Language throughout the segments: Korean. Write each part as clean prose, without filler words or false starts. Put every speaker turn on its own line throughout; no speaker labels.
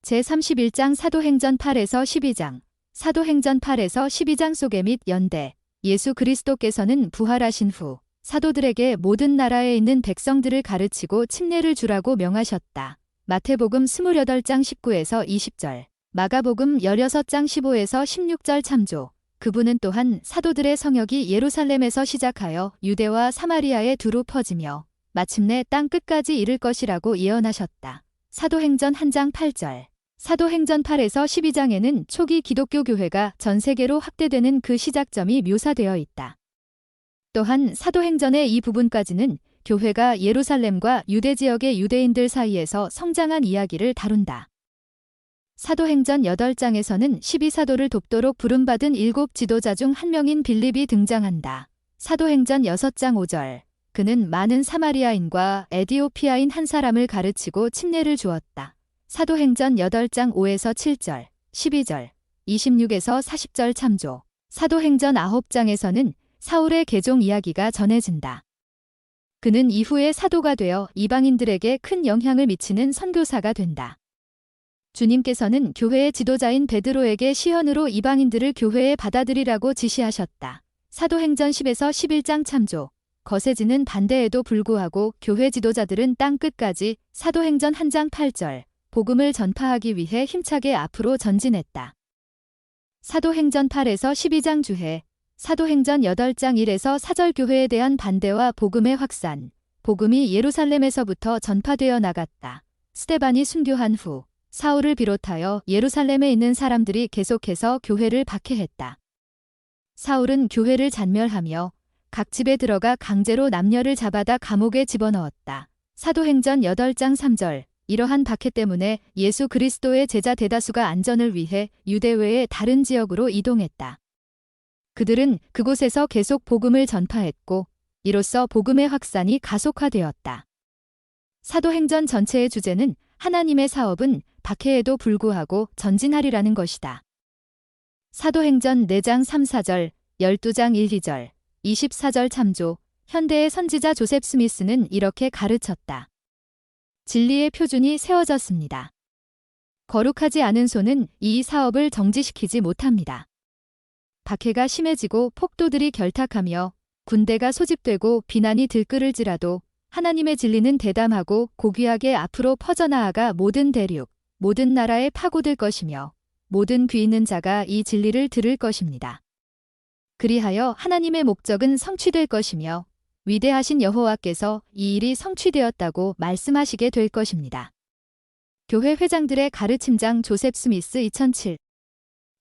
제31장 사도행전 8에서 12장 사도행전 8에서 12장 소개 및 연대. 예수 그리스도께서는 부활하신 후 사도들에게 모든 나라에 있는 백성들을 가르치고 침례를 주라고 명하셨다. 마태복음 28장 19에서 20절, 마가복음 16장 15에서 16절 참조. 그분은 또한 사도들의 성역이 예루살렘에서 시작하여 유대와 사마리아에 두루 퍼지며 마침내 땅 끝까지 이를 것이라고 예언하셨다. 사도행전 1장 8절. 사도행전 8에서 12장에는 초기 기독교 교회가 전 세계로 확대되는 그 시작점이 묘사되어 있다. 또한 사도행전의 이 부분까지는 교회가 예루살렘과 유대 지역의 유대인들 사이에서 성장한 이야기를 다룬다. 사도행전 8장에서는 12사도를 돕도록 부름받은 7 지도자 중 한 명인 빌립이 등장한다. 사도행전 6장 5절. 그는 많은 사마리아인과 에디오피아인 한 사람을 가르치고 침례를 주었다. 사도행전 8장 5에서 7절, 12절, 26에서 40절 참조. 사도행전 9장에서는 사울의 개종 이야기가 전해진다. 그는 이후에 사도가 되어 이방인들에게 큰 영향을 미치는 선교사가 된다. 주님께서는 교회의 지도자인 베드로에게 시헌으로 이방인들을 교회에 받아들이라고 지시하셨다. 사도행전 10에서 11장 참조. 거세지는 반대에도 불구하고 교회 지도자들은 땅 끝까지 사도행전 1장 8절. 복음을 전파하기 위해 힘차게 앞으로 전진했다. 사도행전 8에서 12장 주해. 사도행전 8장 1에서 4절 교회에 대한 반대와 복음의 확산. 복음이 예루살렘에서부터 전파되어 나갔다. 스데반이 순교한 후 사울을 비롯하여 예루살렘에 있는 사람들이 계속해서 교회를 박해했다. 사울은 교회를 잔멸하며 각 집에 들어가 강제로 남녀를 잡아다 감옥에 집어넣었다. 사도행전 8장 3절. 이러한 박해 때문에 예수 그리스도의 제자 대다수가 안전을 위해 유대 외의 다른 지역으로 이동했다. 그들은 그곳에서 계속 복음을 전파했고 이로써 복음의 확산이 가속화되었다. 사도행전 전체의 주제는 하나님의 사업은 박해에도 불구하고 전진하리라는 것이다. 사도행전 4장 3, 4절, 12장 1, 2절, 24절 참조. 현대의 선지자 조셉 스미스는 이렇게 가르쳤다. 진리의 표준이 세워졌습니다. 거룩하지 않은 손은 이 사업을 정지시키지 못합니다. 박해가 심해지고 폭도들이 결탁하며 군대가 소집되고 비난이 들끓을지라도 하나님의 진리는 대담하고 고귀하게 앞으로 퍼져나아가 모든 대륙, 모든 나라에 파고들 것이며 모든 귀 있는 자가 이 진리를 들을 것입니다. 그리하여 하나님의 목적은 성취될 것이며 위대하신 여호와께서 이 일이 성취되었다고 말씀하시게 될 것입니다. 교회 회장들의 가르침장 조셉 스미스 2007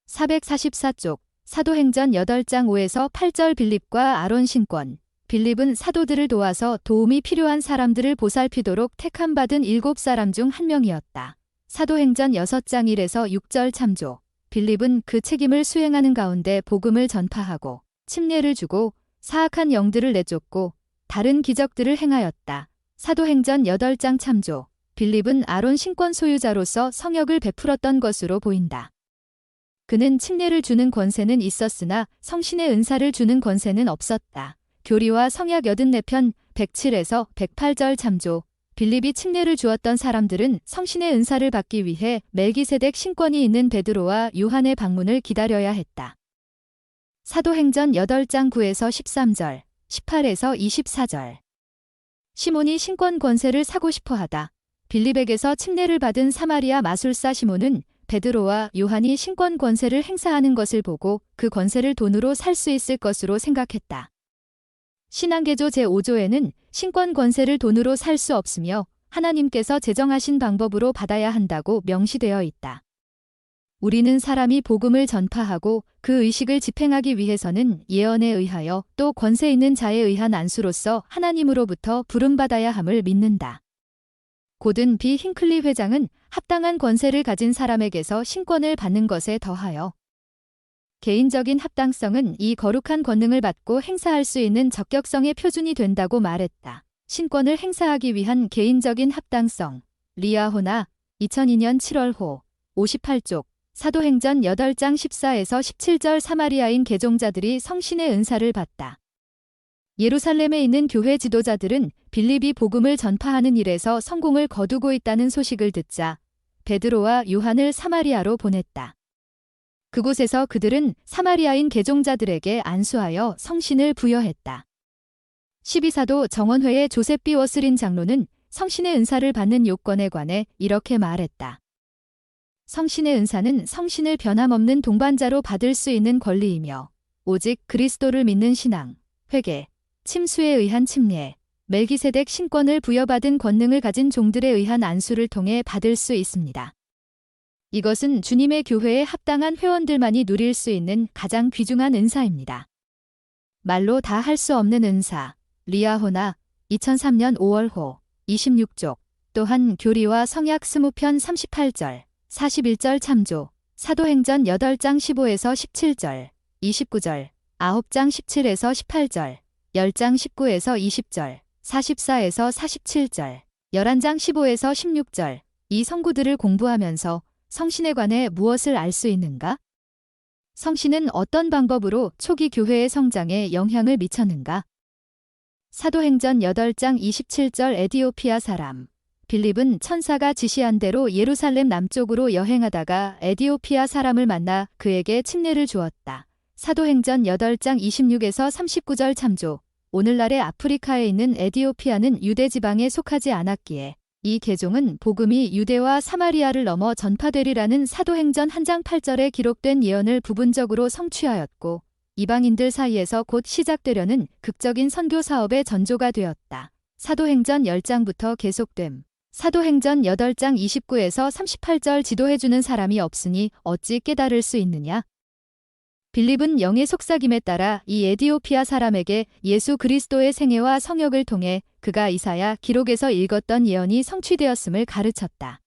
444쪽. 사도행전 8장 5에서 8절. 빌립과 아론 신권. 빌립은 사도들을 도와서 도움이 필요한 사람들을 보살피도록 택함받은 7사람 중 한 명이었다. 사도행전 6장 1에서 6절 참조. 빌립은 그 책임을 수행하는 가운데 복음을 전파하고 침례를 주고 사악한 영들을 내쫓고 다른 기적들을 행하였다. 사도행전 8장 참조. 빌립은 아론 신권 소유자로서 성역을 베풀었던 것으로 보인다. 그는 침례를 주는 권세는 있었으나 성신의 은사를 주는 권세는 없었다. 교리와 성약 84편 107에서 108절 참조. 빌립이 침례를 주었던 사람들은 성신의 은사를 받기 위해 멜기세덱 신권이 있는 베드로와 요한의 방문을 기다려야 했다. 사도행전 8장 9에서 13절, 18에서 24절. 시몬이 신권 권세를 사고 싶어 하다. 빌립에게서 침례를 받은 사마리아 마술사 시몬은 베드로와 요한이 신권 권세를 행사하는 것을 보고 그 권세를 돈으로 살 수 있을 것으로 생각했다. 신앙개조 제5조에는 신권 권세를 돈으로 살 수 없으며 하나님께서 제정하신 방법으로 받아야 한다고 명시되어 있다. 우리는 사람이 복음을 전파하고 그 의식을 집행하기 위해서는 예언에 의하여 또 권세 있는 자에 의한 안수로서 하나님으로부터 부름받아야 함을 믿는다. 고든 비 힌클리 회장은 합당한 권세를 가진 사람에게서 신권을 받는 것에 더하여 개인적인 합당성은 이 거룩한 권능을 받고 행사할 수 있는 적격성의 표준이 된다고 말했다. 신권을 행사하기 위한 개인적인 합당성. 리아호나 2002년 7월호 58쪽. 사도행전 8장 14에서 17절. 사마리아인 개종자들이 성신의 은사를 받다. 예루살렘에 있는 교회 지도자들은 빌립이 복음을 전파하는 일에서 성공을 거두고 있다는 소식을 듣자 베드로와 요한을 사마리아로 보냈다. 그곳에서 그들은 사마리아인 개종자들에게 안수하여 성신을 부여했다. 12사도 정원회의 조셉 B. 워스린 장로는 성신의 은사를 받는 요건에 관해 이렇게 말했다. 성신의 은사는 성신을 변함없는 동반자로 받을 수 있는 권리이며 오직 그리스도를 믿는 신앙, 회개, 침수에 의한 침례, 멜기세덱 신권을 부여받은 권능을 가진 종들에 의한 안수를 통해 받을 수 있습니다. 이것은 주님의 교회에 합당한 회원들만이 누릴 수 있는 가장 귀중한 은사입니다. 말로 다 할 수 없는 은사, 리아호나 2003년 5월호 26쪽 또한 교리와 성약 20편 38절, 41절 참조, 사도행전 8장 15에서 17절, 29절, 9장 17에서 18절, 10장 19에서 20절, 44에서 47절, 11장 15에서 16절, 이 성구들을 공부하면서 성신에 관해 무엇을 알 수 있는가? 성신은 어떤 방법으로 초기 교회의 성장에 영향을 미쳤는가? 사도행전 8장 27절 에디오피아 사람 빌립은 천사가 지시한 대로 예루살렘 남쪽으로 여행하다가 에디오피아 사람을 만나 그에게 침례를 주었다. 사도행전 8장 26에서 39절 참조. 오늘날의 아프리카에 있는 에디오피아는 유대 지방에 속하지 않았기에 이 개종은 복음이 유대와 사마리아를 넘어 전파되리라는 사도행전 1장 8절에 기록된 예언을 부분적으로 성취하였고 이방인들 사이에서 곧 시작되려는 극적인 선교 사업의 전조가 되었다. 사도행전 10장부터 계속됨. 사도행전 8장 29에서 38절 지도해주는 사람이 없으니 어찌 깨달을 수 있느냐? 빌립은 영의 속삭임에 따라 이 에디오피아 사람에게 예수 그리스도의 생애와 성역을 통해 그가 이사야 기록에서 읽었던 예언이 성취되었음을 가르쳤다.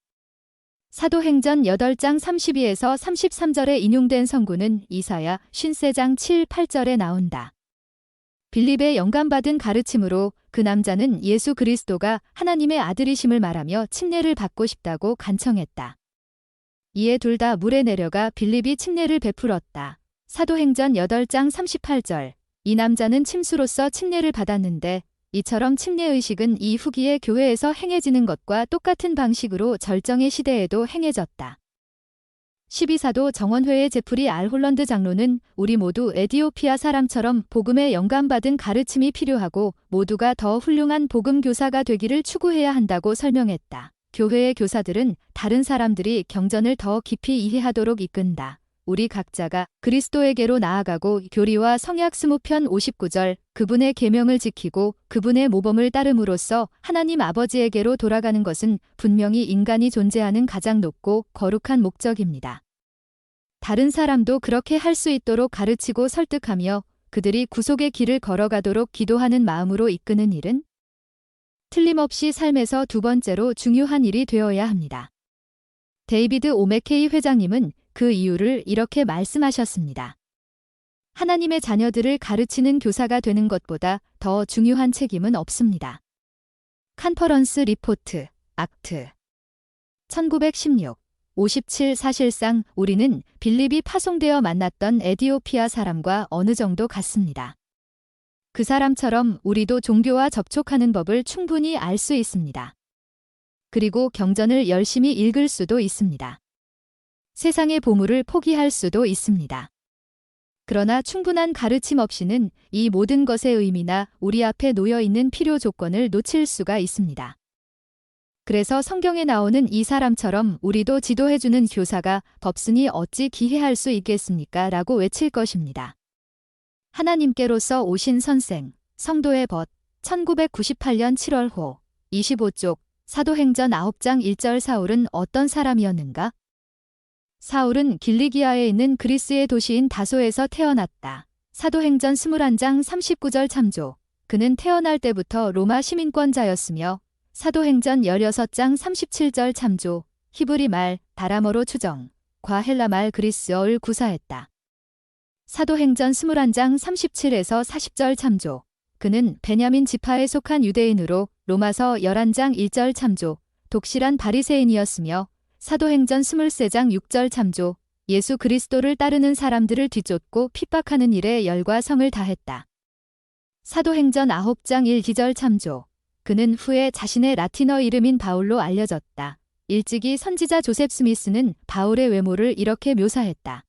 사도행전 8장 32에서 33절에 인용된 성구는 이사야 53장 7, 8절에 나온다. 빌립의 영감받은 가르침으로 그 남자는 예수 그리스도가 하나님의 아들이심을 말하며 침례를 받고 싶다고 간청했다. 이에 둘 다 물에 내려가 빌립이 침례를 베풀었다. 사도행전 8장 38절. 이 남자는 침수로서 침례를 받았는데 이처럼 침례의식은 이 후기의 교회에서 행해지는 것과 똑같은 방식으로 절정의 시대에도 행해졌다. 12사도 정원회의 제프리 알 홀런드 장로는 우리 모두 에디오피아 사람처럼 복음에 영감받은 가르침이 필요하고 모두가 더 훌륭한 복음 교사가 되기를 추구해야 한다고 설명했다. 교회의 교사들은 다른 사람들이 경전을 더 깊이 이해하도록 이끈다. 우리 각자가 그리스도에게로 나아가고 교리와 성약 20편 59절 그분의 계명을 지키고 그분의 모범을 따름으로써 하나님 아버지에게로 돌아가는 것은 분명히 인간이 존재하는 가장 높고 거룩한 목적입니다. 다른 사람도 그렇게 할 수 있도록 가르치고 설득하며 그들이 구속의 길을 걸어가도록 기도하는 마음으로 이끄는 일은 틀림없이 삶에서 두 번째로 중요한 일이 되어야 합니다. 데이비드 오 맥케이 회장님은 그 이유를 이렇게 말씀하셨습니다. 하나님의 자녀들을 가르치는 교사가 되는 것보다 더 중요한 책임은 없습니다. 컨퍼런스 리포트, 악트 1916, 57 사실상 우리는 빌립이 파송되어 만났던 에디오피아 사람과 어느 정도 같습니다. 그 사람처럼 우리도 종교와 접촉하는 법을 충분히 알 수 있습니다. 그리고 경전을 열심히 읽을 수도 있습니다. 세상의 보물을 포기할 수도 있습니다. 그러나 충분한 가르침 없이는 이 모든 것의 의미나 우리 앞에 놓여 있는 필요 조건을 놓칠 수가 있습니다. 그래서 성경에 나오는 이 사람처럼 우리도 지도해주는 교사가 없으니 어찌 기회할 수 있겠습니까? 라고 외칠 것입니다. 하나님께로서 오신 선생, 성도의 벗, 1998년 7월호, 25쪽, 사도행전 9장 1절 사울은 어떤 사람이었는가? 사울은 길리기아에 있는 그리스의 도시인 다소에서 태어났다. 사도행전 21장 39절 참조. 그는 태어날 때부터 로마 시민권자였으며 사도행전 16장 37절 참조. 히브리 말, 다람어로 추정, 과헬라 말 그리스어를 구사했다. 사도행전 21장 37에서 40절 참조. 그는 베냐민 지파에 속한 유대인으로 로마서 11장 1절 참조. 독실한 바리새인이었으며 사도행전 23장 6절 참조. 예수 그리스도를 따르는 사람들을 뒤쫓고 핍박하는 일에 열과 성을 다했다. 사도행전 9장 1기절 참조. 그는 후에 자신의 라틴어 이름인 바울로 알려졌다. 일찍이 선지자 조셉 스미스는 바울의 외모를 이렇게 묘사했다.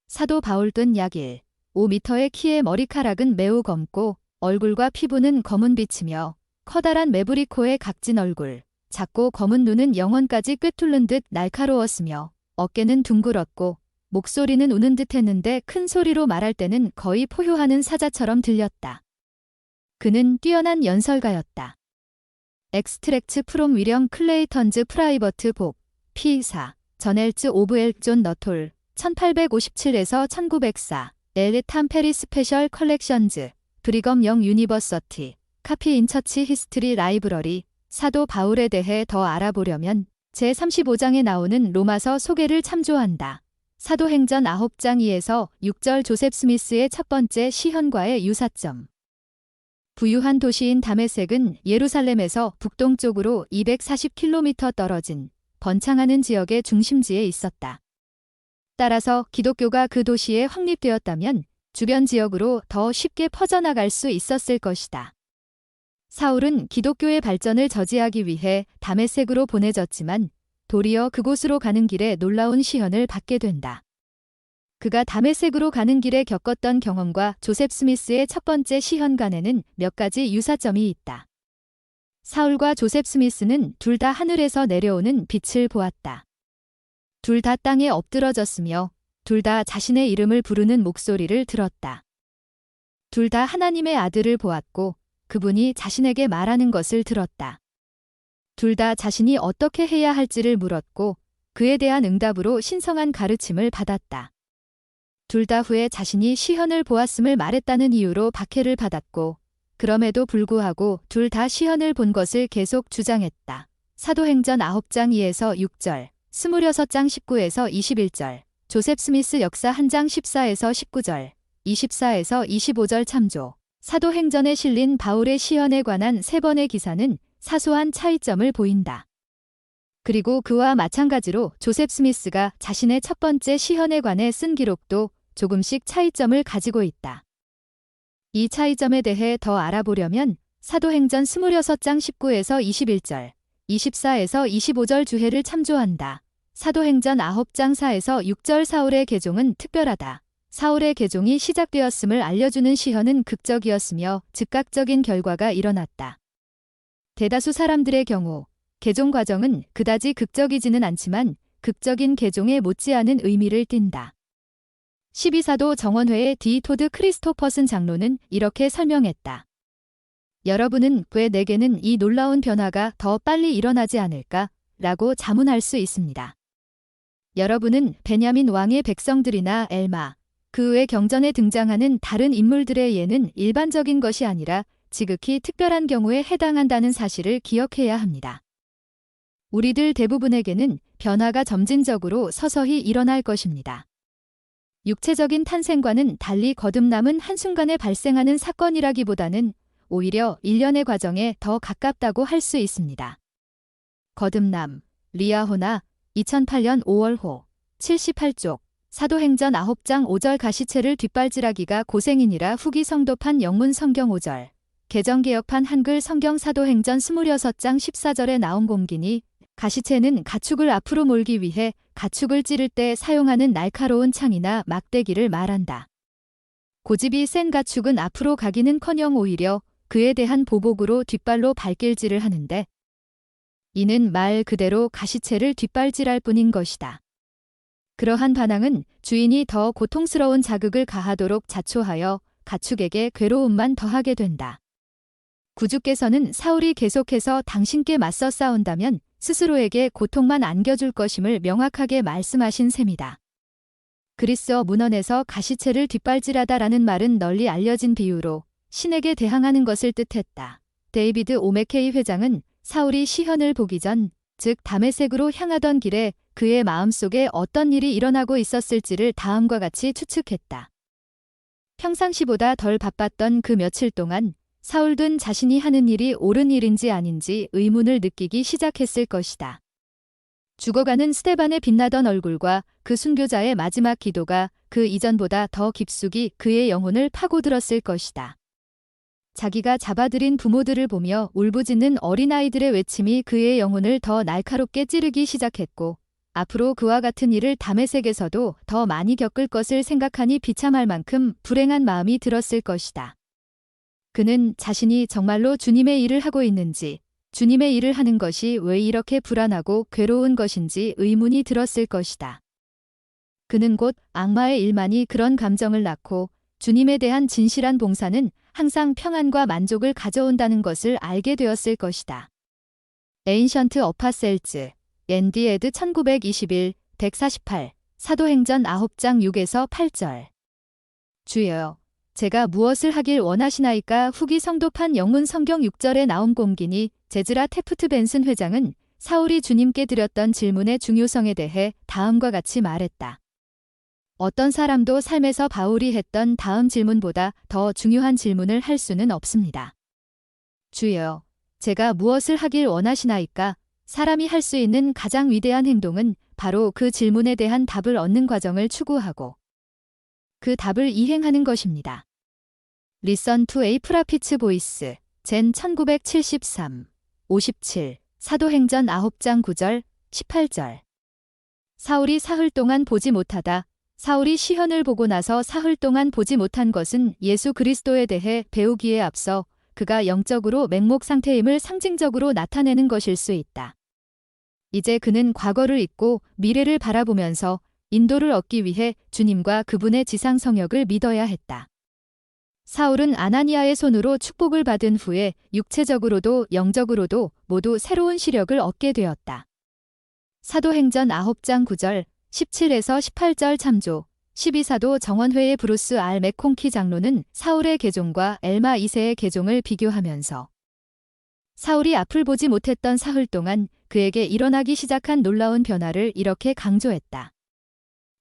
사도 바울 뜬 약 5m의 키에 머리카락은 매우 검고 얼굴과 피부는 검은빛이며 커다란 매부리코의 각진 얼굴, 작고 검은 눈은 영혼까지 꿰뚫는 듯 날카로웠으며 어깨는 둥글었고 목소리는 우는 듯 했는데 큰 소리로 말할 때는 거의 포효하는 사자처럼 들렸다. 그는 뛰어난 연설가였다. 엑스트랙트 프롬 위령 클레이턴즈 프라이버트 복 P4 저넬츠 오브 엘존 너톨 1857에서 1904 엘리탐 페리 스페셜 컬렉션즈 브리검 영 유니버서티 카피 인 처치 히스트리 라이브러리 사도 바울에 대해 더 알아보려면 제35장에 나오는 로마서 소개를 참조한다. 사도행전 9장 2에서 6절 조셉 스미스의 첫 번째 시현과의 유사점. 부유한 도시인 다메섹은 예루살렘에서 북동쪽으로 240km 떨어진 번창하는 지역의 중심지에 있었다. 따라서 기독교가 그 도시에 확립되었다면 주변 지역으로 더 쉽게 퍼져나갈 수 있었을 것이다. 사울은 기독교의 발전을 저지하기 위해 다메섹으로 보내졌지만 도리어 그곳으로 가는 길에 놀라운 시현을 받게 된다. 그가 다메섹으로 가는 길에 겪었던 경험과 조셉 스미스의 첫 번째 시현 간에는 몇 가지 유사점이 있다. 사울과 조셉 스미스는 둘 다 하늘에서 내려오는 빛을 보았다. 둘 다 땅에 엎드러졌으며 둘 다 자신의 이름을 부르는 목소리를 들었다. 둘 다 하나님의 아들을 보았고 그분이 자신에게 말하는 것을 들었다. 둘 다 자신이 어떻게 해야 할지를 물었고 그에 대한 응답으로 신성한 가르침을 받았다. 둘 다 후에 자신이 시현을 보았음을 말했다는 이유로 박해를 받았고 그럼에도 불구하고 둘 다 시현을 본 것을 계속 주장했다. 사도행전 9장 2에서 6절, 26장 19에서 21절, 조셉 스미스 역사 1장 14에서 19절, 24에서 25절 참조. 사도행전에 실린 바울의 시현에 관한 3번의 기사는 사소한 차이점을 보인다. 그리고 그와 마찬가지로 조셉 스미스가 자신의 첫 번째 시현에 관해 쓴 기록도 조금씩 차이점을 가지고 있다. 이 차이점에 대해 더 알아보려면 사도행전 26장 19에서 21절, 24에서 25절 주해를 참조한다. 사도행전 9장 4에서 6절 사울의 개종은 특별하다. 사울의 개종이 시작되었음을 알려주는 시현은 극적이었으며 즉각적인 결과가 일어났다. 대다수 사람들의 경우 개종 과정은 그다지 극적이지는 않지만 극적인 개종에 못지않은 의미를 띈다. 12사도 정원회의 디 토드 크리스토퍼슨 장로는 이렇게 설명했다. 여러분은 왜 내게는 이 놀라운 변화가 더 빨리 일어나지 않을까? 라고 자문할 수 있습니다. 여러분은 베냐민 왕의 백성들이나 엘마, 그 외 경전에 등장하는 다른 인물들의 예는 일반적인 것이 아니라 지극히 특별한 경우에 해당한다는 사실을 기억해야 합니다. 우리들 대부분에게는 변화가 점진적으로 서서히 일어날 것입니다. 육체적인 탄생과는 달리 거듭남은 한순간에 발생하는 사건이라기보다는 오히려 일련의 과정에 더 가깝다고 할 수 있습니다. 거듭남, 리아호나 2008년 5월호 78쪽 사도행전 9장 5절 가시체를 뒷발질하기가 고생이니라 후기 성도판 영문 성경 5절 개정개혁판 한글 성경 사도행전 26장 14절에 나온 공기니 가시체는 가축을 앞으로 몰기 위해 가축을 찌를 때 사용하는 날카로운 창이나 막대기를 말한다. 고집이 센 가축은 앞으로 가기는커녕 오히려 그에 대한 보복으로 뒷발로 발길질을 하는데 이는 말 그대로 가시체를 뒷발질할 뿐인 것이다. 그러한 반항은 주인이 더 고통스러운 자극을 가하도록 자초하여 가축에게 괴로움만 더하게 된다. 구주께서는 사울이 계속해서 당신께 맞서 싸운다면 스스로에게 고통만 안겨줄 것임을 명확하게 말씀하신 셈이다. 그리스어 문헌에서 가시체를 뒷발질하다라는 말은 널리 알려진 비유로 신에게 대항하는 것을 뜻했다. 데이비드 오메케이 회장은 사울이 시현을 보기 전, 즉 다메섹으로 향하던 길에 그의 마음속에 어떤 일이 일어나고 있었을지를 다음과 같이 추측했다. 평상시보다 덜 바빴던 그 며칠 동안 사울은 자신이 하는 일이 옳은 일인지 아닌지 의문을 느끼기 시작했을 것이다. 죽어가는 스데반의 빛나던 얼굴과 그 순교자의 마지막 기도가 그 이전보다 더 깊숙이 그의 영혼을 파고들었을 것이다. 자기가 잡아들인 부모들을 보며 울부짖는 어린아이들의 외침이 그의 영혼을 더 날카롭게 찌르기 시작했고, 앞으로 그와 같은 일을 다메섹에서도 더 많이 겪을 것을 생각하니 비참할 만큼 불행한 마음이 들었을 것이다. 그는 자신이 정말로 주님의 일을 하고 있는지, 주님의 일을 하는 것이 왜 이렇게 불안하고 괴로운 것인지 의문이 들었을 것이다. 그는 곧 악마의 일만이 그런 감정을 낳고 주님에 대한 진실한 봉사는 항상 평안과 만족을 가져온다는 것을 알게 되었을 것이다. 에인션트 어파셀즈, 앤디 에드 1921, 148, 사도행전 9장 6에서 8절. 주여, 제가 무엇을 하길 원하시나이까? 후기 성도판 영문 성경 6절에 나온 공기니 제즈라 테프트 벤슨 회장은 사울이 주님께 드렸던 질문의 중요성에 대해 다음과 같이 말했다. 어떤 사람도 삶에서 바울이 했던 다음 질문보다 더 중요한 질문을 할 수는 없습니다. 주여, 제가 무엇을 하길 원하시나이까? 사람이 할 수 있는 가장 위대한 행동은 바로 그 질문에 대한 답을 얻는 과정을 추구하고 그 답을 이행하는 것입니다. Listen to a prophet's voice, 젠 1973, 57, 사도행전 9장 9절, 18절. 사울이 사흘 동안 보지 못하다. 사울이 시현을 보고 나서 사흘 동안 보지 못한 것은 예수 그리스도에 대해 배우기에 앞서 그가 영적으로 맹목 상태임을 상징적으로 나타내는 것일 수 있다. 이제 그는 과거를 잊고 미래를 바라보면서 인도를 얻기 위해 주님과 그분의 지상 성역을 믿어야 했다. 사울은 아나니아의 손으로 축복을 받은 후에 육체적으로도 영적으로도 모두 새로운 시력을 얻게 되었다. 사도행전 9장 9절, 17에서 18절 참조. 12사도 정원회의 브루스 R. 맥콩키 장로는 사울의 계종과 엘마 2세의 계종을 비교하면서 사울이 앞을 보지 못했던 사흘 동안 그에게 일어나기 시작한 놀라운 변화를 이렇게 강조했다.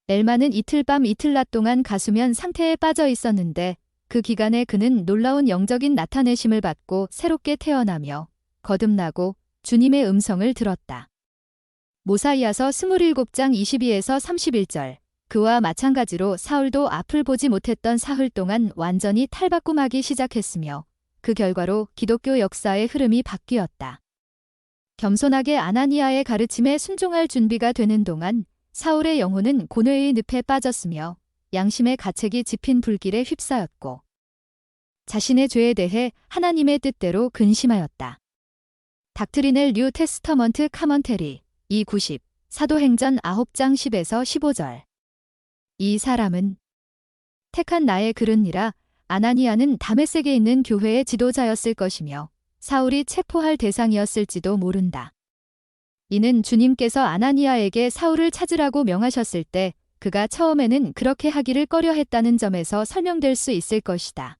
엘마는 이틀 밤 이틀 낮 동안 가수면 상태에 빠져 있었는데 그 기간에 그는 놀라운 영적인 나타내심을 받고 새롭게 태어나며 거듭나고 주님의 음성을 들었다. 모사이아서 27장 22에서 31절. 그와 마찬가지로 사울도 앞을 보지 못했던 사흘 동안 완전히 탈바꿈하기 시작했으며 그 결과로 기독교 역사의 흐름이 바뀌었다. 겸손하게 아나니아의 가르침에 순종할 준비가 되는 동안 사울의 영혼은 고뇌의 늪에 빠졌으며 양심의 가책이 짚인 불길에 휩싸였고 자신의 죄에 대해 하나님의 뜻대로 근심하였다. 닥트리넬 뉴 테스터먼트 카먼테리 290 사도행전 9장 10에서 15절. 이 사람은 택한 나의 글은니라. 아나니아는 다메섹에 있는 교회의 지도자였을 것이며 사울이 체포할 대상이었을지도 모른다. 이는 주님께서 아나니아에게 사울을 찾으라고 명하셨을 때 그가 처음에는 그렇게 하기를 꺼려했다는 점에서 설명될 수 있을 것이다.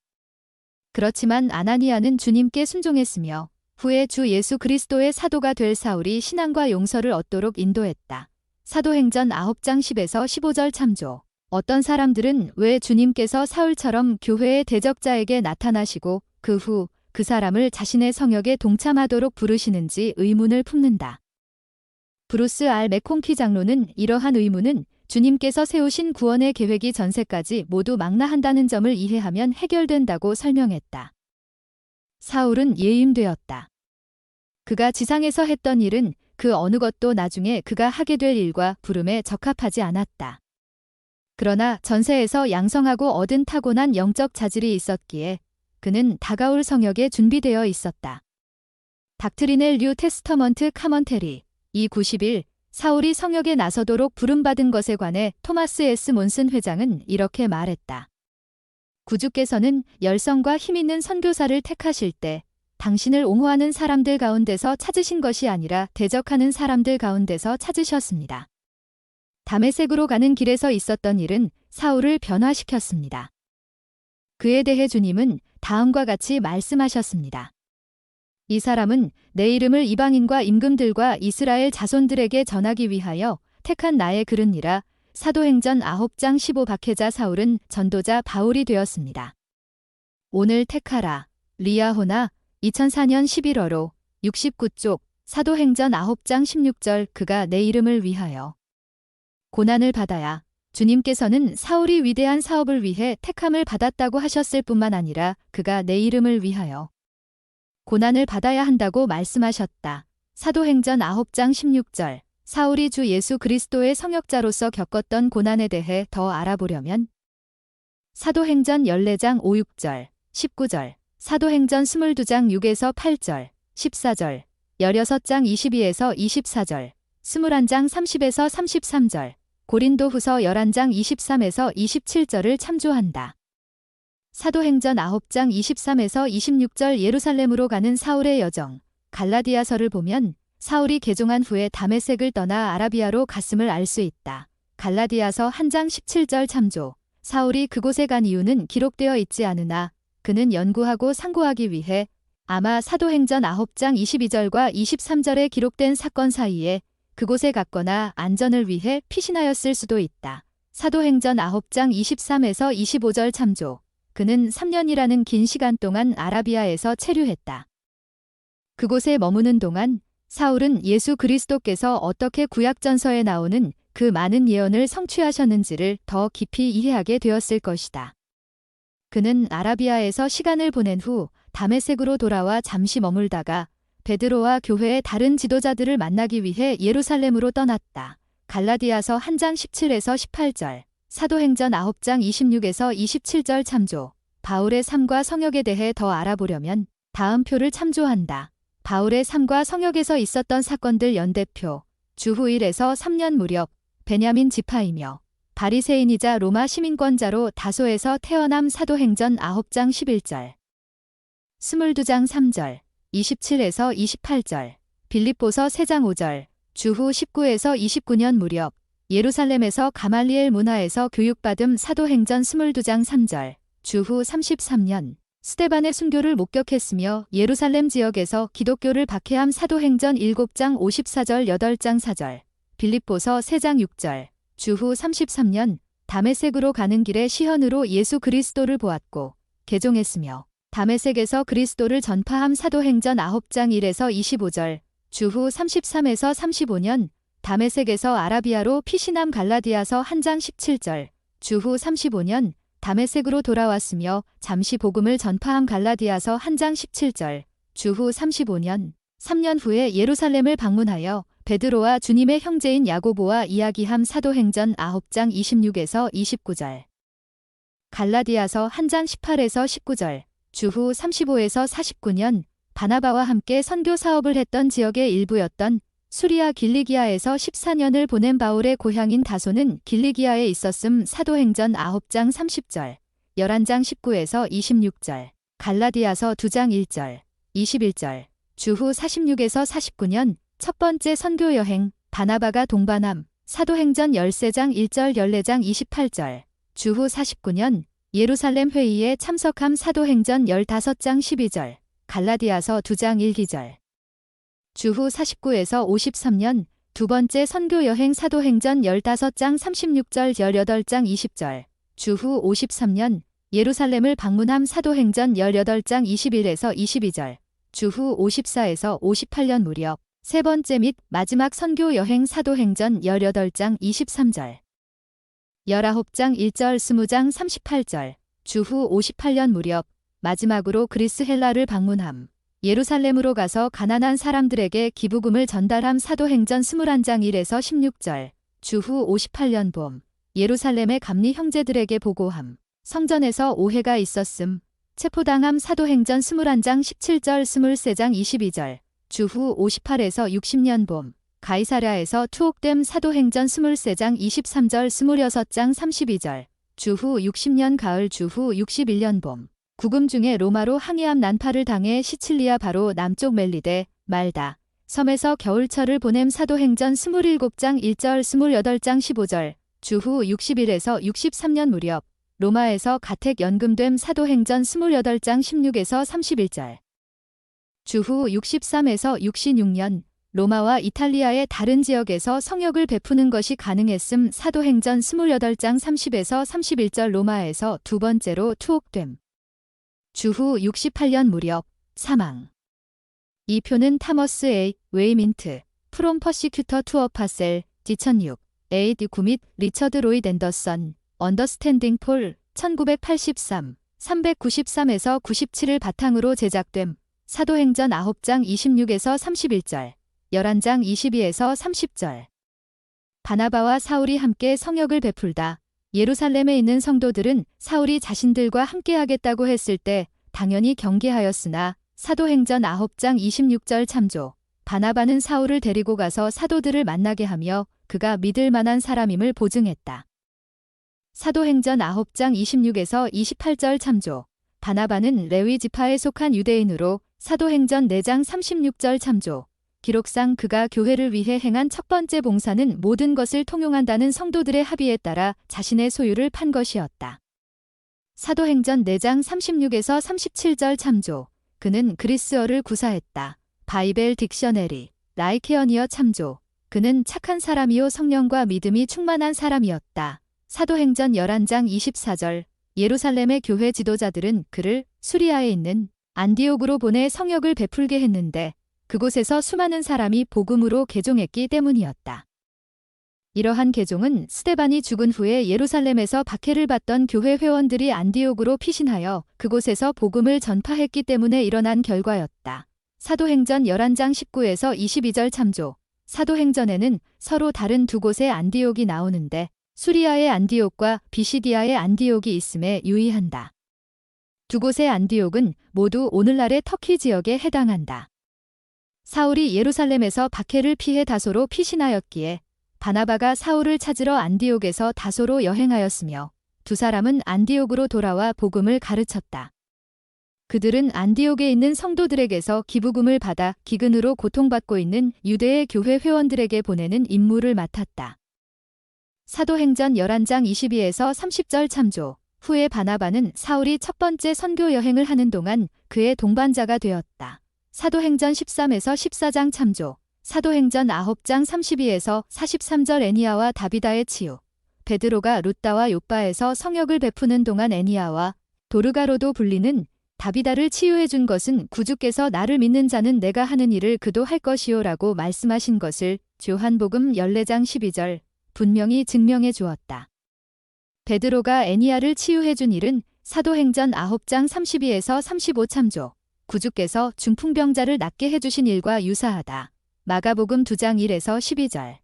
그렇지만 아나니아는 주님께 순종했으며 후에 주 예수 그리스도의 사도가 될 사울이 신앙과 용서를 얻도록 인도했다. 사도행전 9장 10에서 15절 참조. 어떤 사람들은 왜 주님께서 사울처럼 교회의 대적자에게 나타나시고 그 후 그 사람을 자신의 성역에 동참하도록 부르시는지 의문을 품는다. 브루스 R. 맥콩키 장로는 이러한 의문은 주님께서 세우신 구원의 계획이 전세까지 모두 망라한다는 점을 이해하면 해결된다고 설명했다. 사울은 예임되었다. 그가 지상에서 했던 일은 그 어느 것도 나중에 그가 하게 될 일과 부름에 적합하지 않았다. 그러나 전세에서 양성하고 얻은 타고난 영적 자질이 있었기에 그는 다가올 성역에 준비되어 있었다. 닥트리넬 뉴 테스터먼트 카먼테리 291 사울이 성역에 나서도록 부름받은 것에 관해 토마스 S. 몬슨 회장은 이렇게 말했다. 구주께서는 열성과 힘있는 선교사를 택하실 때 당신을 옹호하는 사람들 가운데서 찾으신 것이 아니라 대적하는 사람들 가운데서 찾으셨습니다. 다메섹으로 가는 길에서 있었던 일은 사울을 변화시켰습니다. 그에 대해 주님은 다음과 같이 말씀하셨습니다. 이 사람은 내 이름을 이방인과 임금들과 이스라엘 자손들에게 전하기 위하여 택한 나의 글은니라. 사도행전 9장 15 박해자 사울은 전도자 바울이 되었습니다. 오늘 택하라. 리아호나 2004년 11월호 69쪽 사도행전 9장 16절 그가 내 이름을 위하여 고난을 받아야 주님께서는 사울이 위대한 사업을 위해 택함을 받았다고 하셨을 뿐만 아니라 그가 내 이름을 위하여 고난을 받아야 한다고 말씀하셨다. 사도행전 9장 16절. 사울이 주 예수 그리스도의 성역자로서 겪었던 고난에 대해 더 알아보려면 사도행전 14장 5, 6절, 19절, 사도행전 22장 6에서 8절, 14절, 16장 22에서 24절, 21장 30에서 33절, 고린도후서 11장 23에서 27절을 참조한다. 사도행전 9장 23에서 26절 예루살렘으로 가는 사울의 여정, 갈라디아서를 보면 사울이 개종한 후에 다메섹을 떠나 아라비아로 갔음을 알 수 있다. 갈라디아서 1장 17절 참조. 사울이 그곳에 간 이유는 기록되어 있지 않으나 그는 연구하고 상고하기 위해 아마 사도행전 9장 22절과 23절에 기록된 사건 사이에 그곳에 갔거나 안전을 위해 피신하였을 수도 있다. 사도행전 9장 23에서 25절 참조. 그는 3년이라는 긴 시간 동안 아라비아에서 체류했다. 그곳에 머무는 동안 사울은 예수 그리스도께서 어떻게 구약전서에 나오는 그 많은 예언을 성취하셨는지를 더 깊이 이해하게 되었을 것이다. 그는 아라비아에서 시간을 보낸 후 다메섹으로 돌아와 잠시 머물다가 베드로와 교회의 다른 지도자들을 만나기 위해 예루살렘으로 떠났다. 갈라디아서 1장 17에서 18절, 사도행전 9장 26에서 27절 참조. 바울의 삶과 성역에 대해 더 알아보려면 다음 표를 참조한다. 바울의 삶과 성역에서 있었던 사건들 연대표. 주후 1에서 3년 무렵 베냐민 지파이며 바리새인이자 로마 시민권자로 다소에서 태어남. 사도행전 9장 11절, 22장 3절, 27에서 28절, 빌립보서 3장 5절, 주후 19에서 29년 무렵 예루살렘에서 가말리엘 문화에서 교육받음. 사도행전 22장 3절, 주후 33년 스데반의 순교를 목격했으며 예루살렘 지역에서 기독교를 박해함. 사도행전 7장 54절 8장 4절, 빌립보서 3장 6절, 주후 33년 다메섹으로 가는 길에 시현으로 예수 그리스도를 보았고 개종했으며 다메섹에서 그리스도를 전파함. 사도행전 9장 1에서 25절, 주후 33에서 35년 다메섹에서 아라비아로 피신함. 갈라디아서 1장 17절, 주후 35년 다메섹으로 돌아왔으며 잠시 복음을 전파함. 갈라디아서 1장 17절, 주후 35년 3년 후에 예루살렘을 방문하여 베드로와 주님의 형제인 야고보와 이야기함. 사도행전 9장 26에서 29절, 갈라디아서 1장 18에서 19절, 주후 35에서 49년 바나바와 함께 선교 사업을 했던 지역의 일부였던 수리아 길리기아에서 14년을 보낸 바울의 고향인 다소는 길리기아에 있었음. 사도행전 9장 30절, 11장 19에서 26절, 갈라디아서 2장 1절, 21절, 주후 46에서 49년 첫 번째 선교 여행, 바나바가 동반함. 사도행전 13장 1절 14장 28절, 주후 49년 예루살렘 회의에 참석함. 사도행전 15장 12절, 갈라디아서 2장 1기절, 주후 49에서 53년 두 번째 선교 여행. 사도행전 15장 36절 18장 20절, 주후 53년 예루살렘을 방문함. 사도행전 18장 21에서 22절, 주후 54에서 58년 무렵 세 번째 및 마지막 선교 여행. 사도행전 18장 23절, 19장 1절 20장 38절, 주후 58년 무렵 마지막으로 그리스 헬라를 방문함. 예루살렘으로 가서 가난한 사람들에게 기부금을 전달함. 사도행전 21장 1에서 16절, 주후 58년 봄 예루살렘의 감리 형제들에게 보고함. 성전에서 오해가 있었음. 체포당함. 사도행전 21장 17절 23장 22절, 주후 58에서 60년 봄 가이사랴에서 투옥됨. 사도행전 23장 23절 26장 32절, 주후 60년 가을. 주후 61년 봄 구금 중에 로마로 항해함. 난파를 당해 시칠리아 바로 남쪽 멜리데 말다 섬에서 겨울철을 보냄. 사도행전 27장 1절 28장 15절, 주후 61에서 63년 무렵 로마에서 가택 연금됨. 사도행전 28장 16에서 31절, 주후 63에서 66년 로마와 이탈리아의 다른 지역에서 성역을 베푸는 것이 가능했음. 사도행전 28장 30에서 31절 로마에서 두 번째로 투옥됨. 주후 68년 무렵 사망. 이 표는 타머스 A. 웨이민트, 프롬 퍼시큐터 투어 파셀, 2006, 에이드 구 및 리처드 로이드 앤더슨, 언더스탠딩 폴, 1983, 393에서 97을 바탕으로 제작됨. 사도행전 9장 26에서 31절, 11장 22에서 30절. 바나바와 사울이 함께 성역을 베풀다. 예루살렘에 있는 성도들은 사울이 자신들과 함께하겠다고 했을 때 당연히 경계하였으나 사도행전 9장 26절 참조. 바나바는 사울을 데리고 가서 사도들을 만나게 하며 그가 믿을 만한 사람임을 보증했다. 사도행전 9장 26에서 28절 참조. 바나바는 레위 지파에 속한 유대인으로 사도행전 4장 36절 참조. 기록상 그가 교회를 위해 행한 첫 번째 봉사는 모든 것을 통용한다는 성도들의 합의에 따라 자신의 소유를 판 것이었다. 사도행전 4장 36에서 37절 참조. 그는 그리스어를 구사했다. 바이벨 딕셔너리, 라이케어니어 참조. 그는 착한 사람이요 성령과 믿음이 충만한 사람이었다. 사도행전 11장 24절. 예루살렘의 교회 지도자들은 그를 수리아에 있는 안디옥으로 보내 성역을 베풀게 했는데 그곳에서 수많은 사람이 복음으로 개종했기 때문이었다. 이러한 개종은 스데반이 죽은 후에 예루살렘에서 박해를 받던 교회 회원들이 안디옥으로 피신하여 그곳에서 복음을 전파했기 때문에 일어난 결과였다. 사도행전 11장 19에서 22절 참조. 사도행전에는 서로 다른 두 곳의 안디옥이 나오는데 수리아의 안디옥과 비시디아의 안디옥이 있음에 유의한다. 두 곳의 안디옥은 모두 오늘날의 터키 지역에 해당한다. 사울이 예루살렘에서 박해를 피해 다소로 피신하였기에 바나바가 사울을 찾으러 안디옥에서 다소로 여행하였으며 두 사람은 안디옥으로 돌아와 복음을 가르쳤다. 그들은 안디옥에 있는 성도들에게서 기부금을 받아 기근으로 고통받고 있는 유대의 교회 회원들에게 보내는 임무를 맡았다. 사도행전 11장 22에서 30절 참조. 후에 바나바는 사울이 첫 번째 선교 여행을 하는 동안 그의 동반자가 되었다. 사도행전 13에서 14장 참조. 사도행전 9장 32에서 43절. 애니야와 다비다의 치유. 베드로가 룻다와 욥바에서 성역을 베푸는 동안 애니야와 도르가로도 불리는 다비다를 치유해 준 것은 구주께서 나를 믿는 자는 내가 하는 일을 그도 할 것이요라고 말씀하신 것을 요한복음 14장 12절 분명히 증명해 주었다. 베드로가 애니야를 치유해 준 일은 사도행전 9장 32에서 35 참조. 구주께서 중풍병자를 낫게 해주신 일과 유사하다. 마가복음 2장 1에서 12절.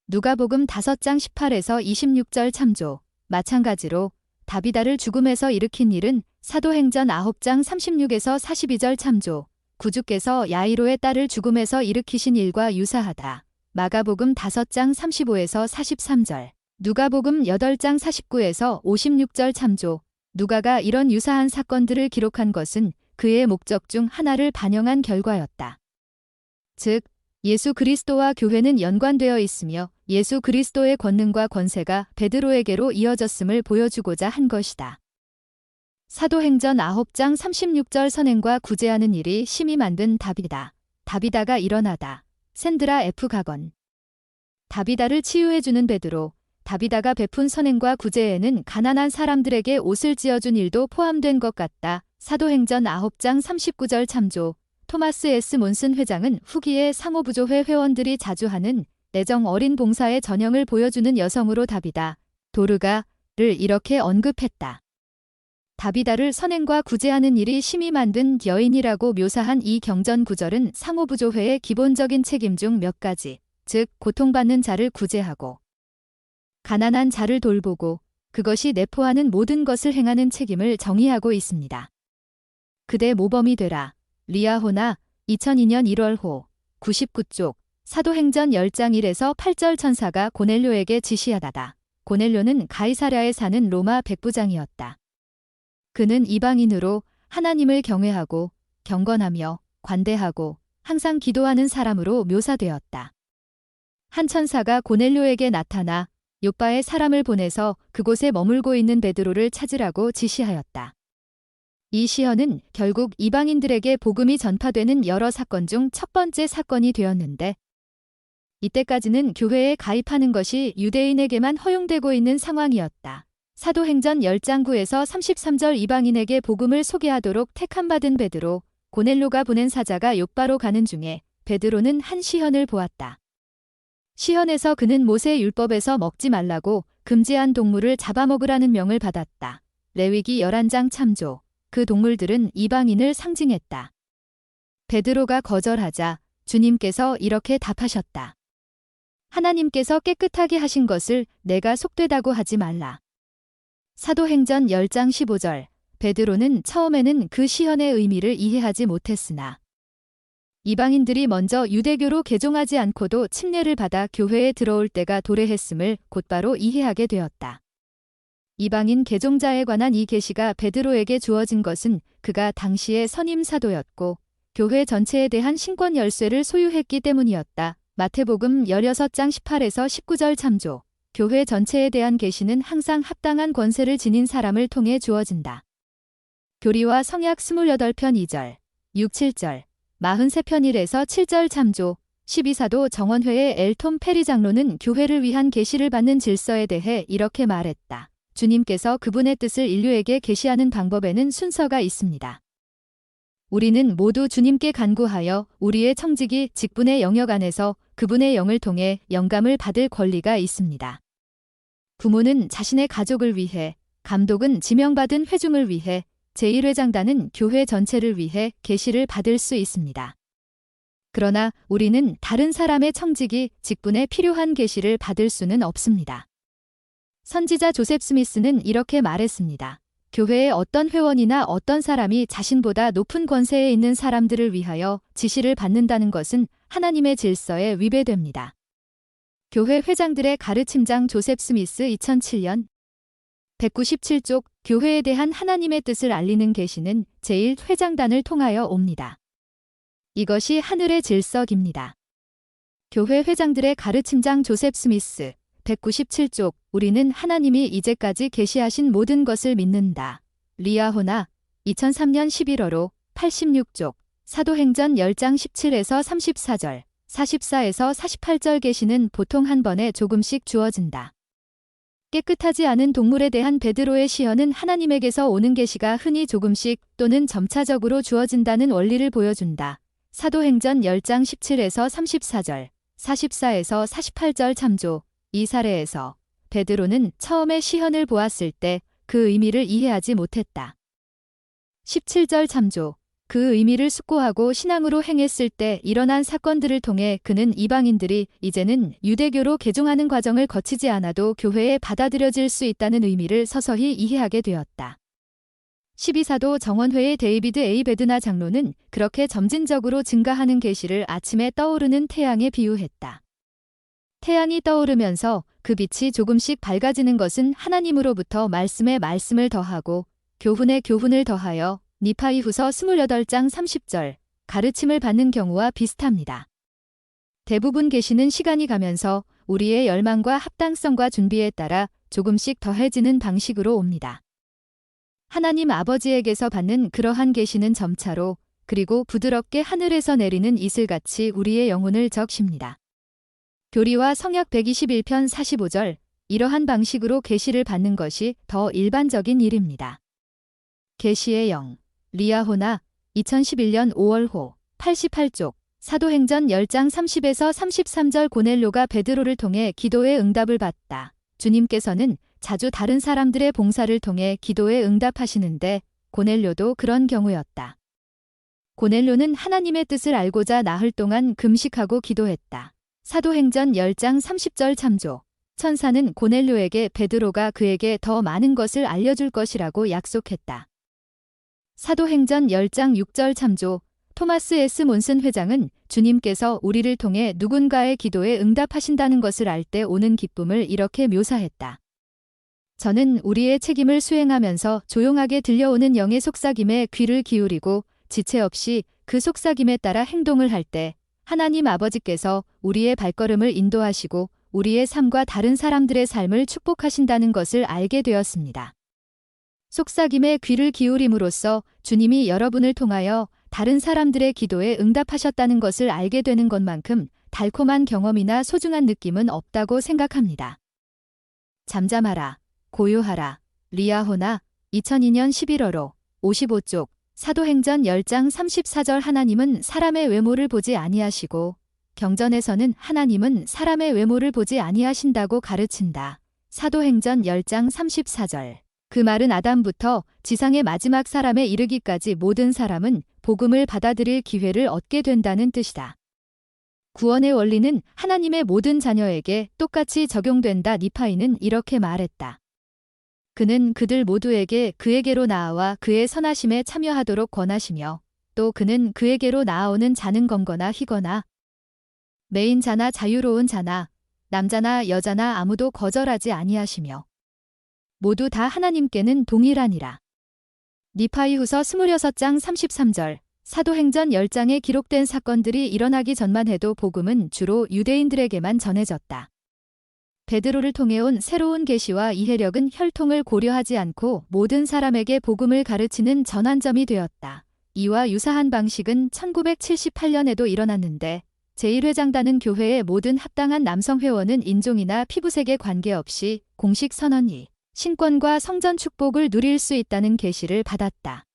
누가복음 5장 18에서 26절 참조. 마찬가지로 다비다를 죽음에서 일으킨 일은 사도행전 9장 36에서 42절 참조. 구주께서 야이로의 딸을 죽음에서 일으키신 일과 유사하다. 마가복음 5장 35에서 43절. 누가복음 8장 49에서 56절 참조. 누가가 이런 유사한 사건들을 기록한 것은 그의 목적 중 하나를 반영한 결과였다. 즉, 예수 그리스도와 교회는 연관되어 있으며 예수 그리스도의 권능과 권세가 베드로에게로 이어졌음을 보여주고자 한 것이다. 사도행전 9장 36절. 선행과 구제하는 일이 심히 만든 다비다. 다비다가 일어나다. 샌드라 F. 가건. 다비다를 치유해주는 베드로. 다비다가 베푼 선행과 구제에는 가난한 사람들에게 옷을 지어준 일도 포함된 것 같다. 사도행전 9장 39절 참조. 토마스 S. 몬슨 회장은 후기에 상호부조회 회원들이 자주 하는 애정 어린 봉사의 전형을 보여주는 여성으로 다비다, 도르가를 이렇게 언급했다. 다비다를 선행과 구제하는 일이 심히 만든 여인이라고 묘사한 이 경전 구절은 상호부조회의 기본적인 책임 중 몇 가지, 즉 고통받는 자를 구제하고 가난한 자를 돌보고 그것이 내포하는 모든 것을 행하는 책임을 정의하고 있습니다. 그대 모범이 되라. 리아호나 2002년 1월호 99쪽. 사도행전 10장 1에서 8절. 천사가 고넬료에게 지시하다다. 고넬료는 가이사랴에 사는 로마 백부장이었다. 그는 이방인으로 하나님을 경외하고 경건하며 관대하고 항상 기도하는 사람으로 묘사되었다. 한 천사가 고넬료에게 나타나 욥바에 사람을 보내서 그곳에 머물고 있는 베드로를 찾으라고 지시하였다. 이 시현은 결국 이방인들에게 복음이 전파되는 여러 사건 중 첫 번째 사건이 되었는데 이때까지는 교회에 가입하는 것이 유대인에게만 허용되고 있는 상황이었다. 사도행전 10장 9에서 33절. 이방인에게 복음을 소개하도록 택함받은 베드로. 고넬료가 보낸 사자가 욥바로 가는 중에 베드로는 한 시현을 보았다. 시현에서 그는 모세 율법에서 먹지 말라고 금지한 동물을 잡아먹으라는 명을 받았다. 레위기 11장 참조. 그 동물들은 이방인을 상징했다. 베드로가 거절하자 주님께서 이렇게 답하셨다. 하나님께서 깨끗하게 하신 것을 내가 속되다고 하지 말라. 사도행전 10장 15절. 베드로는 처음에는 그 시현의 의미를 이해하지 못했으나 이방인들이 먼저 유대교로 개종하지 않고도 침례를 받아 교회에 들어올 때가 도래했음을 곧바로 이해하게 되었다. 이방인 개종자에 관한 이 계시가 베드로에게 주어진 것은 그가 당시의 선임 사도였고 교회 전체에 대한 신권 열쇠를 소유했기 때문이었다. 마태복음 16장 18에서 19절 참조. 교회 전체에 대한 계시는 항상 합당한 권세를 지닌 사람을 통해 주어진다. 교리와 성약 28편 2절, 6, 7절, 43편 1에서 7절 참조. 12사도 정원회의 엘톰 페리 장로는 교회를 위한 계시를 받는 질서에 대해 이렇게 말했다. 주님께서 그분의 뜻을 인류에게 계시하는 방법에는 순서가 있습니다. 우리는 모두 주님께 간구하여 우리의 청직이 직분의 영역 안에서 그분의 영을 통해 영감을 받을 권리가 있습니다. 부모는 자신의 가족을 위해, 감독은 지명받은 회중을 위해, 제1회장단은 교회 전체를 위해 계시를 받을 수 있습니다. 그러나 우리는 다른 사람의 청직이 직분에 필요한 계시를 받을 수는 없습니다. 선지자 조셉 스미스는 이렇게 말했습니다. 교회의 어떤 회원이나 어떤 사람이 자신보다 높은 권세에 있는 사람들을 위하여 지시를 받는다는 것은 하나님의 질서에 위배됩니다. 교회 회장들의 가르침장 조셉 스미스 2007년 197쪽 교회에 대한 하나님의 뜻을 알리는 계시는 제1회장단을 통하여 옵니다. 이것이 하늘의 질서입니다. 교회 회장들의 가르침장 조셉 스미스 197쪽 우리는 하나님이 이제까지 계시하신 모든 것을 믿는다. 리아호나 2003년 11월호 86쪽 사도행전 10장 17에서 34절 44에서 48절 계시는 보통 한 번에 조금씩 주어진다. 깨끗하지 않은 동물에 대한 베드로의 시현은 하나님에게서 오는 계시가 흔히 조금씩 또는 점차적으로 주어진다는 원리를 보여준다. 사도행전 10장 17에서 34절 44에서 48절 참조. 이 사례에서 베드로는 처음에 시현을 보았을 때 그 의미를 이해하지 못했다. 17절 참조. 그 의미를 숙고하고 신앙으로 행했을 때 일어난 사건들을 통해 그는 이방인들이 이제는 유대교로 개종하는 과정을 거치지 않아도 교회에 받아들여질 수 있다는 의미를 서서히 이해하게 되었다. 12사도 정원회의 데이비드 A. 베드나 장로는 그렇게 점진적으로 증가하는 계시를 아침에 떠오르는 태양에 비유했다. 태양이 떠오르면서 그 빛이 조금씩 밝아지는 것은 하나님으로부터 말씀에 말씀을 더하고 교훈에 교훈을 더하여 니파이후서 28장 30절 가르침을 받는 경우와 비슷합니다. 대부분 계시는 시간이 가면서 우리의 열망과 합당성과 준비에 따라 조금씩 더해지는 방식으로 옵니다. 하나님 아버지에게서 받는 그러한 계시는 점차로 그리고 부드럽게 하늘에서 내리는 이슬같이 우리의 영혼을 적십니다. 교리와 성약 121편 45절 이러한 방식으로 계시를 받는 것이 더 일반적인 일입니다. 계시의 영 리아호나 2011년 5월호 88쪽 사도행전 10장 30에서 33절 고넬료가 베드로를 통해 기도의 응답을 받다. 주님께서는 자주 다른 사람들의 봉사를 통해 기도에 응답하시는데 고넬료도 그런 경우였다. 고넬료는 하나님의 뜻을 알고자 나흘 동안 금식하고 기도했다. 사도행전 10장 30절 참조. 천사는 고넬료에게 베드로가 그에게 더 많은 것을 알려줄 것이라고 약속했다. 사도행전 10장 6절 참조. 토마스 S. 몬슨 회장은 주님께서 우리를 통해 누군가의 기도에 응답하신다는 것을 알 때 오는 기쁨을 이렇게 묘사했다. 저는 우리의 책임을 수행하면서 조용하게 들려오는 영의 속삭임에 귀를 기울이고 지체 없이 그 속삭임에 따라 행동을 할 때 하나님 아버지께서 우리의 발걸음을 인도하시고 우리의 삶과 다른 사람들의 삶을 축복하신다는 것을 알게 되었습니다. 속삭임에 귀를 기울임으로써 주님이 여러분을 통하여 다른 사람들의 기도에 응답하셨다는 것을 알게 되는 것만큼 달콤한 경험이나 소중한 느낌은 없다고 생각합니다. 잠잠하라, 고요하라, 리아호나 2002년 11월호 55쪽 사도행전 10장 34절 하나님은 사람의 외모를 보지 아니하시고 경전에서는 하나님은 사람의 외모를 보지 아니하신다고 가르친다. 사도행전 10장 34절. 그 말은 아담부터 지상의 마지막 사람에 이르기까지 모든 사람은 복음을 받아들일 기회를 얻게 된다는 뜻이다. 구원의 원리는 하나님의 모든 자녀에게 똑같이 적용된다. 니파이는 이렇게 말했다. 그는 그들 모두에게 그에게로 나아와 그의 선하심에 참여하도록 권하시며 또 그는 그에게로 나아오는 자는 검거나 희거나 매인 자나 자유로운 자나 남자나 여자나 아무도 거절하지 아니하시며 모두 다 하나님께는 동일하니라. 니파이후서 26장 33절. 사도행전 10장에 기록된 사건들이 일어나기 전만 해도 복음은 주로 유대인들에게만 전해졌다. 베드로를 통해 온 새로운 계시와 이해력은 혈통을 고려하지 않고 모든 사람에게 복음을 가르치는 전환점이 되었다. 이와 유사한 방식은 1978년에도 일어났는데 제1회장단은 교회의 모든 합당한 남성 회원은 인종이나 피부색에 관계없이 공식 선언이 신권과 성전 축복을 누릴 수 있다는 계시를 받았다.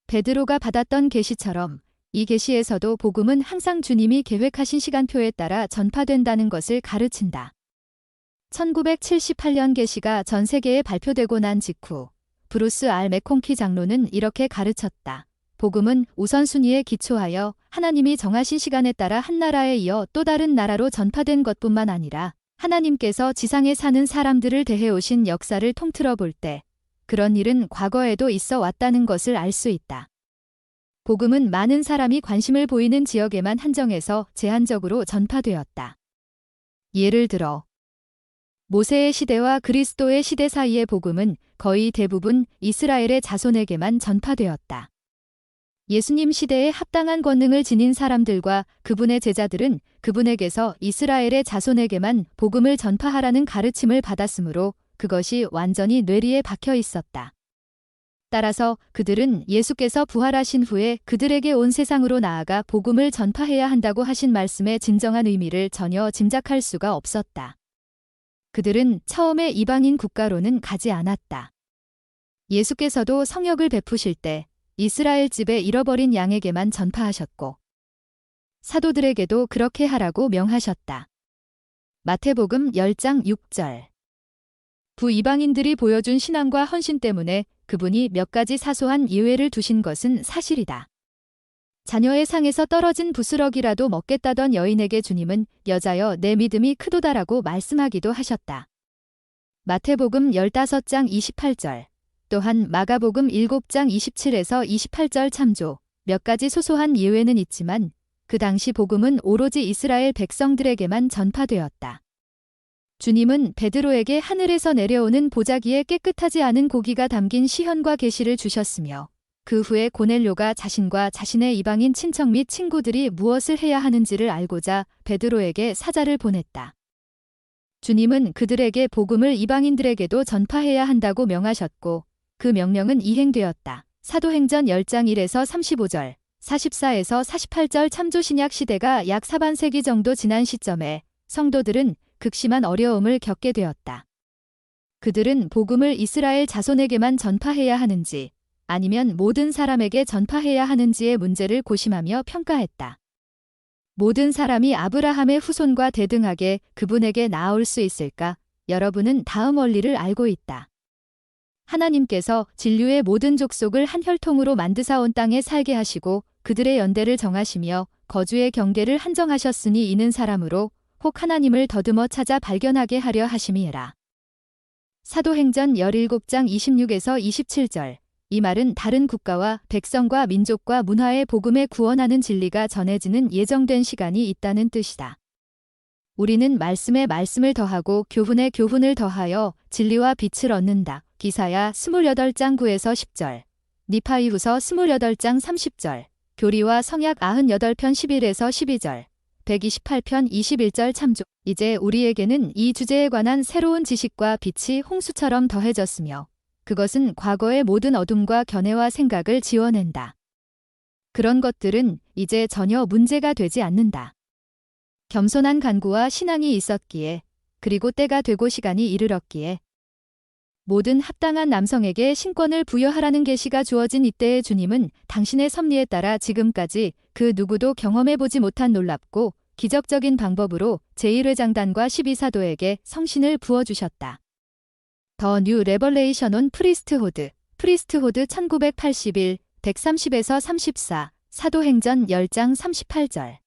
베드로가 받았던 계시처럼 이 계시에서도 복음은 항상 주님이 계획하신 시간표에 따라 전파된다는 것을 가르친다. 1978년 계시가 전 세계에 발표되고 난 직후 브루스 R. 맥콩키 장로는 이렇게 가르쳤다. 복음은 우선순위에 기초하여 하나님이 정하신 시간에 따라 한 나라에 이어 또 다른 나라로 전파된 것뿐만 아니라 하나님께서 지상에 사는 사람들을 대해오신 역사를 통틀어 볼 때 그런 일은 과거에도 있어 왔다는 것을 알 수 있다. 복음은 많은 사람이 관심을 보이는 지역에만 한정해서 제한적으로 전파되었다. 예를 들어 모세의 시대와 그리스도의 시대 사이의 복음은 거의 대부분 이스라엘의 자손에게만 전파되었다. 예수님 시대에 합당한 권능을 지닌 사람들과 그분의 제자들은 그분에게서 이스라엘의 자손에게만 복음을 전파하라는 가르침을 받았으므로 그것이 완전히 뇌리에 박혀 있었다. 따라서 그들은 예수께서 부활하신 후에 그들에게 온 세상으로 나아가 복음을 전파해야 한다고 하신 말씀의 진정한 의미를 전혀 짐작할 수가 없었다. 그들은 처음에 이방인 국가로는 가지 않았다. 예수께서도 성역을 베푸실 때 이스라엘 집에 잃어버린 양에게만 전파하셨고 사도들에게도 그렇게 하라고 명하셨다. 마태복음 10장 6절. 부이방인들이 보여준 신앙과 헌신 때문에 그분이 몇 가지 사소한 예외를 두신 것은 사실이다. 자녀의 상에서 떨어진 부스러기라도 먹겠다던 여인에게 주님은 여자여 내 믿음이 크도다라고 말씀하기도 하셨다. 마태복음 15장 28절. 또한 마가복음 7장 27에서 28절 참조. 몇 가지 소소한 예외는 있지만 그 당시 복음은 오로지 이스라엘 백성들에게만 전파되었다. 주님은 베드로에게 하늘에서 내려오는 보자기에 깨끗하지 않은 고기가 담긴 시현과 계시를 주셨으며 그 후에 고넬료가 자신과 자신의 이방인 친척 및 친구들이 무엇을 해야 하는지를 알고자 베드로에게 사자를 보냈다. 주님은 그들에게 복음을 이방인들에게도 전파해야 한다고 명하셨고 그 명령은 이행되었다. 사도행전 10장 1에서 35절, 44에서 48절 참조 신약 시대가 약 4반세기 정도 지난 시점에 성도들은 극심한 어려움을 겪게 되었다. 그들은 복음을 이스라엘 자손에게만 전파해야 하는지 아니면 모든 사람에게 전파해야 하는지의 문제를 고심하며 평가했다. 모든 사람이 아브라함의 후손과 대등하게 그분에게 나아올 수 있을까? 여러분은 다음 원리를 알고 있다. 하나님께서 진류의 모든 족속을 한 혈통으로 만드사 온 땅에 살게 하시고 그들의 연대를 정하시며 거주의 경계를 한정하셨으니 이는 사람으로 혹 하나님을 더듬어 찾아 발견하게 하려 하심이라. 사도행전 17장 26에서 27절. 이 말은 다른 국가와 백성과 민족과 문화의 복음에 구원하는 진리가 전해지는 예정된 시간이 있다는 뜻이다. 우리는 말씀에 말씀을 더하고 교훈에 교훈을 더하여 진리와 빛을 얻는다. 기사야 28장 9에서 10절. 니파이후서 28장 30절. 교리와 성약 98편 11에서 12절. 128편 21절 참조. 이제 우리에게는 이 주제에 관한 새로운 지식과 빛이 홍수처럼 더해졌으며 그것은 과거의 모든 어둠과 견해와 생각을 지워낸다. 그런 것들은 이제 전혀 문제가 되지 않는다. 겸손한 간구와 신앙이 있었기에 그리고 때가 되고 시간이 이르렀기에 모든 합당한 남성에게 신권을 부여하라는 계시가 주어진 이때의 주님은 당신의 섭리에 따라 지금까지 그 누구도 경험해보지 못한 놀랍고 기적적인 방법으로 제1회장단과 12사도에게 성신을 부어주셨다. 더 뉴 레벌레이션 온 프리스트호드 1981, 130에서 34, 사도행전 10장 38절.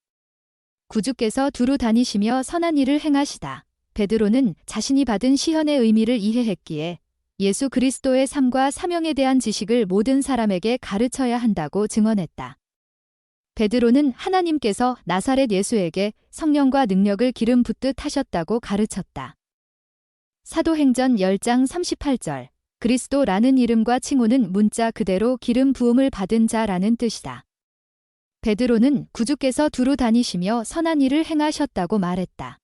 구주께서 두루 다니시며 선한 일을 행하시다. 베드로는 자신이 받은 시현의 의미를 이해했기에 예수 그리스도의 삶과 사명에 대한 지식을 모든 사람에게 가르쳐야 한다고 증언했다. 베드로는 하나님께서 나사렛 예수에게 성령과 능력을 기름 붓듯 하셨다고 가르쳤다. 사도행전 10장 38절. 그리스도라는 이름과 칭호는 문자 그대로 기름 부음을 받은 자라는 뜻이다. 베드로는 구주께서 두루 다니시며 선한 일을 행하셨다고 말했다.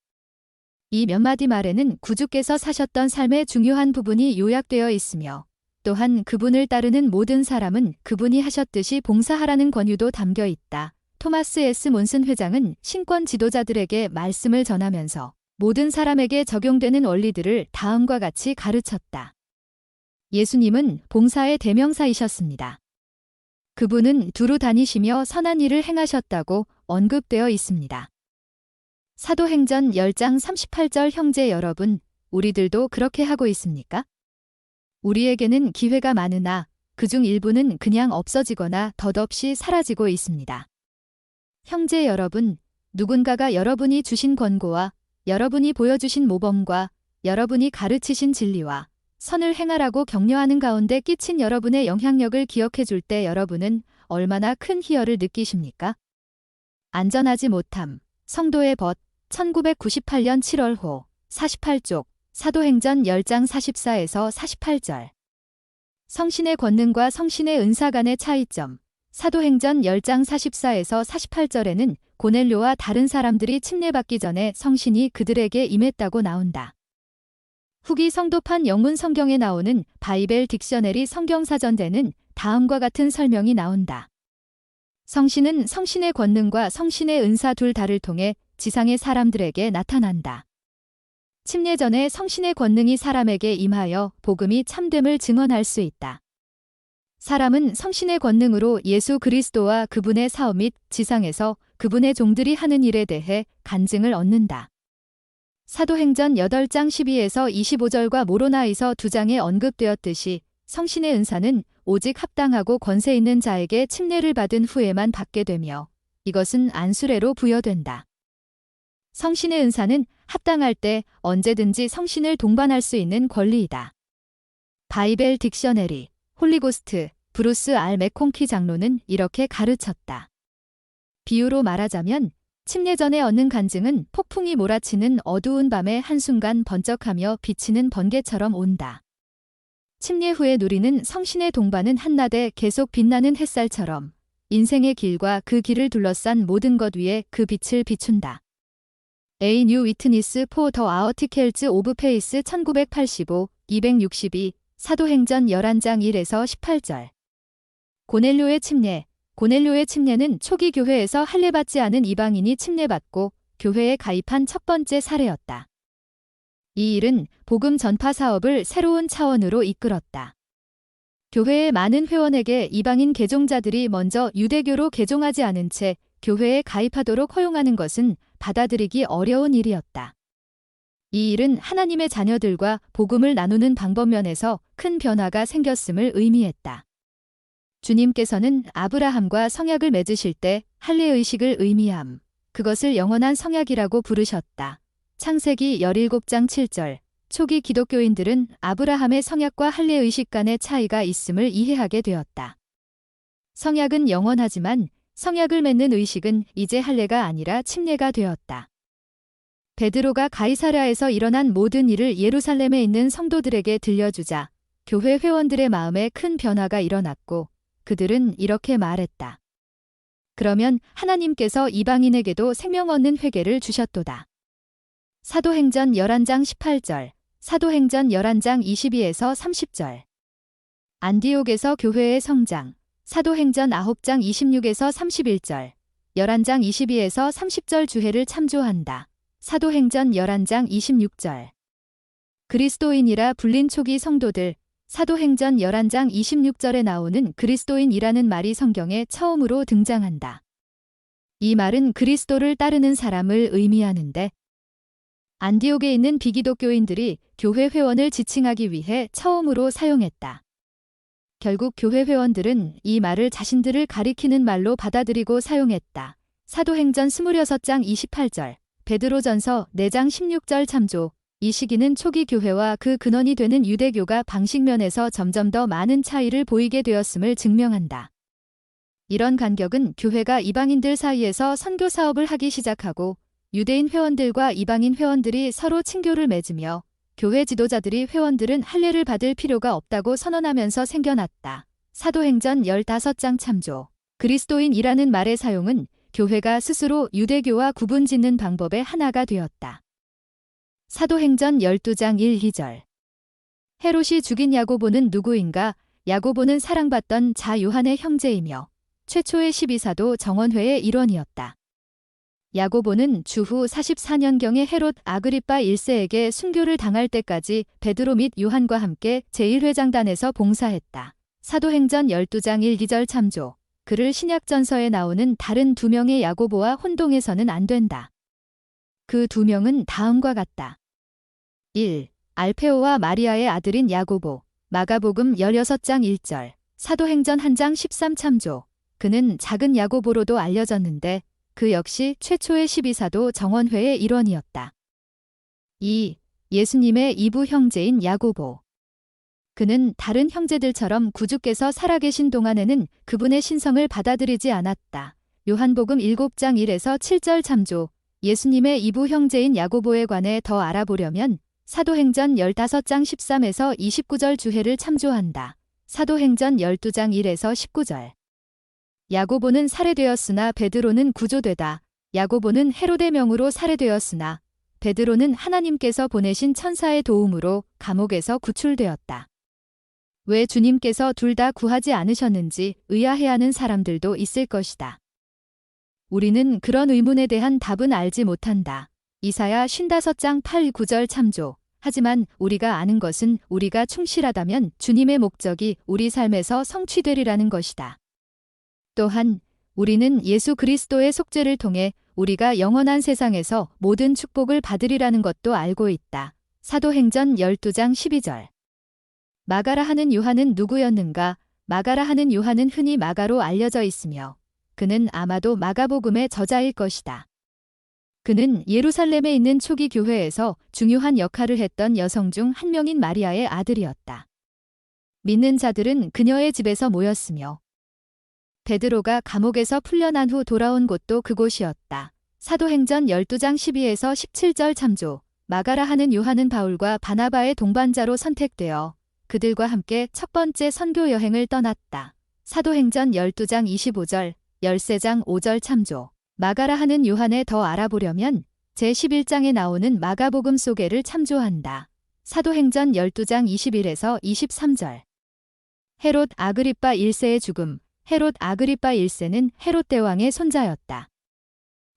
이 몇 마디 말에는 구주께서 사셨던 삶의 중요한 부분이 요약되어 있으며 또한 그분을 따르는 모든 사람은 그분이 하셨듯이 봉사하라는 권유도 담겨 있다. 토마스 S. 몬슨 회장은 신권 지도자들에게 말씀을 전하면서 모든 사람에게 적용되는 원리들을 다음과 같이 가르쳤다. 예수님은 봉사의 대명사이셨습니다. 그분은 두루 다니시며 선한 일을 행하셨다고 언급되어 있습니다. 사도행전 10장 38절. 형제 여러분, 우리들도 그렇게 하고 있습니까? 우리에게는 기회가 많으나 그중 일부는 그냥 없어지거나 덧없이 사라지고 있습니다. 형제 여러분, 누군가가 여러분이 주신 권고와 여러분이 보여주신 모범과 여러분이 가르치신 진리와 선을 행하라고 격려하는 가운데 끼친 여러분의 영향력을 기억해 줄 때 여러분은 얼마나 큰 희열을 느끼십니까? 안전하지 못함, 성도의 벗, 1998년 7월호, 48쪽, 사도행전 10장 44에서 48절. 성신의 권능과 성신의 은사 간의 차이점. 사도행전 10장 44에서 48절에는 고넬료와 다른 사람들이 침례받기 전에 성신이 그들에게 임했다고 나온다. 후기 성도판 영문 성경에 나오는 바이벨 딕셔너리 성경사전에는 다음과 같은 설명이 나온다. 성신은 성신의 권능과 성신의 은사 둘 다를 통해 지상의 사람들에게 나타난다. 침례 전에 성신의 권능이 사람에게 임하여 복음이 참됨을 증언할 수 있다. 사람은 성신의 권능으로 예수 그리스도와 그분의 사업 및 지상에서 그분의 종들이 하는 일에 대해 간증을 얻는다. 사도행전 8장 12에서 25절과 모로나이서 2장에 언급되었듯이 성신의 은사는 오직 합당하고 권세 있는 자에게 침례를 받은 후에만 받게 되며 이것은 안수례로 부여된다. 성신의 은사는 합당할 때 언제든지 성신을 동반할 수 있는 권리이다. 바이벨 딕셔너리, 홀리고스트, 브루스 R. 맥콩키 장로는 이렇게 가르쳤다. 비유로 말하자면 침례 전에 얻는 간증은 폭풍이 몰아치는 어두운 밤에 한순간 번쩍하며 비치는 번개처럼 온다. 침례 후에 누리는 성신의 동반은 한낮에 계속 빛나는 햇살처럼 인생의 길과 그 길을 둘러싼 모든 것 위에 그 빛을 비춘다. A New Witness for the Articles of Faith 1985, 262, 사도행전 11장 1에서 18절. 고넬료의 침례. 고넬료의 침례는 초기 교회에서 할례받지 않은 이방인이 침례받고 교회에 가입한 첫 번째 사례였다. 이 일은 복음 전파 사업을 새로운 차원으로 이끌었다. 교회의 많은 회원에게 이방인 개종자들이 먼저 유대교로 개종하지 않은 채 교회에 가입하도록 허용하는 것은 받아들이기 어려운 일이었다. 이 일은 하나님의 자녀들과 복음을 나누는 방법면에서 큰 변화가 생겼음을 의미했다. 주님께서는 아브라함과 성약을 맺으실 때 할례의식을 의미함, 그것을 영원한 성약이라고 부르셨다. 창세기 17장 7절. 초기 기독교인들은 아브라함의 성약과 할례의식 간의 차이가 있음을 이해하게 되었다. 성약은 영원하지만 성약을 맺는 의식은 이제 할례가 아니라 침례가 되었다. 베드로가 가이사랴에서 일어난 모든 일을 예루살렘에 있는 성도들에게 들려주자 교회 회원들의 마음에 큰 변화가 일어났고 그들은 이렇게 말했다. 그러면 하나님께서 이방인에게도 생명 얻는 회개를 주셨도다. 사도행전 11장 18절, 사도행전 11장 22에서 30절. 안디옥에서 교회의 성장, 사도행전 9장 26에서 31절, 11장 22에서 30절 주회를 참조한다. 사도행전 11장 26절. 그리스도인이라 불린 초기 성도들, 사도행전 11장 26절에 나오는 그리스도인이라는 말이 성경에 처음으로 등장한다. 이 말은 그리스도를 따르는 사람을 의미하는데 안디옥에 있는 비기독교인들이 교회 회원을 지칭하기 위해 처음으로 사용했다. 결국 교회 회원들은 이 말을 자신들을 가리키는 말로 받아들이고 사용했다. 사도행전 26장 28절, 베드로전서 4장 16절 참조. 이 시기는 초기 교회와 그 근원이 되는 유대교가 방식면에서 점점 더 많은 차이를 보이게 되었음을 증명한다. 이런 간격은 교회가 이방인들 사이에서 선교 사업을 하기 시작하고 유대인 회원들과 이방인 회원들이 서로 친교를 맺으며 교회 지도자들이 회원들은 할례를 받을 필요가 없다고 선언하면서 생겨났다. 사도행전 15장 참조. 그리스도인이라는 말의 사용은 교회가 스스로 유대교와 구분 짓는 방법의 하나가 되었다. 사도행전 12장 1, 2절. 헤롯이 죽인 야고보는 누구인가? 야고보는 사랑받던 자 요한의 형제이며 최초의 12사도 정원회의 일원이었다. 야고보는 주후 44년경에 헤롯 아그리빠 1세에게 순교를 당할 때까지 베드로 및 요한과 함께 제1회장단에서 봉사했다. 사도행전 12장 1, 2절 참조. 그를 신약전서에 나오는 다른 두 명의 야고보와 혼동해서는 안 된다. 그 두 명은 다음과 같다. 1. 알페오와 마리아의 아들인 야고보. 마가복음 16장 1절. 사도행전 1장 13 참조. 그는 작은 야고보로도 알려졌는데 그 역시 최초의 12사도 정원회의 일원이었다. 2. 예수님의 이부 형제인 야고보. 그는 다른 형제들처럼 구주께서 살아계신 동안에는 그분의 신성을 받아들이지 않았다. 요한복음 7장 1에서 7절 참조. 예수님의 이부 형제인 야고보에 관해 더 알아보려면 사도행전 15장 13에서 29절 주해를 참조한다. 사도행전 12장 1에서 19절. 야고보는 살해되었으나 베드로는 구조되다. 야고보는 헤롯의 명으로 살해되었으나 베드로는 하나님께서 보내신 천사의 도움으로 감옥에서 구출되었다. 왜 주님께서 둘 다 구하지 않으셨는지 의아해하는 사람들도 있을 것이다. 우리는 그런 의문에 대한 답은 알지 못한다. 이사야 55장 8, 9절 참조. 하지만 우리가 아는 것은 우리가 충실하다면 주님의 목적이 우리 삶에서 성취되리라는 것이다. 또한 우리는 예수 그리스도의 속죄를 통해 우리가 영원한 세상에서 모든 축복을 받으리라는 것도 알고 있다. 사도행전 12장 12절. 마가라 하는 요한은 누구였는가? 마가라 하는 요한은 흔히 마가로 알려져 있으며 그는 아마도 마가복음의 저자일 것이다. 그는 예루살렘에 있는 초기 교회에서 중요한 역할을 했던 여성 중 한 명인 마리아의 아들이었다. 믿는 자들은 그녀의 집에서 모였으며 베드로가 감옥에서 풀려난 후 돌아온 곳도 그곳이었다. 사도행전 12장 12에서 17절 참조. 마가라 하는 요한은 바울과 바나바의 동반자로 선택되어 그들과 함께 첫 번째 선교 여행을 떠났다. 사도행전 12장 25절, 13장 5절 참조. 마가라 하는 요한에 더 알아보려면 제11장에 나오는 마가복음 소개를 참조한다. 사도행전 12장 21에서 23절. 헤롯 아그리빠 1세의 죽음. 헤롯 아그리빠 1세는 헤롯 대왕의 손자였다.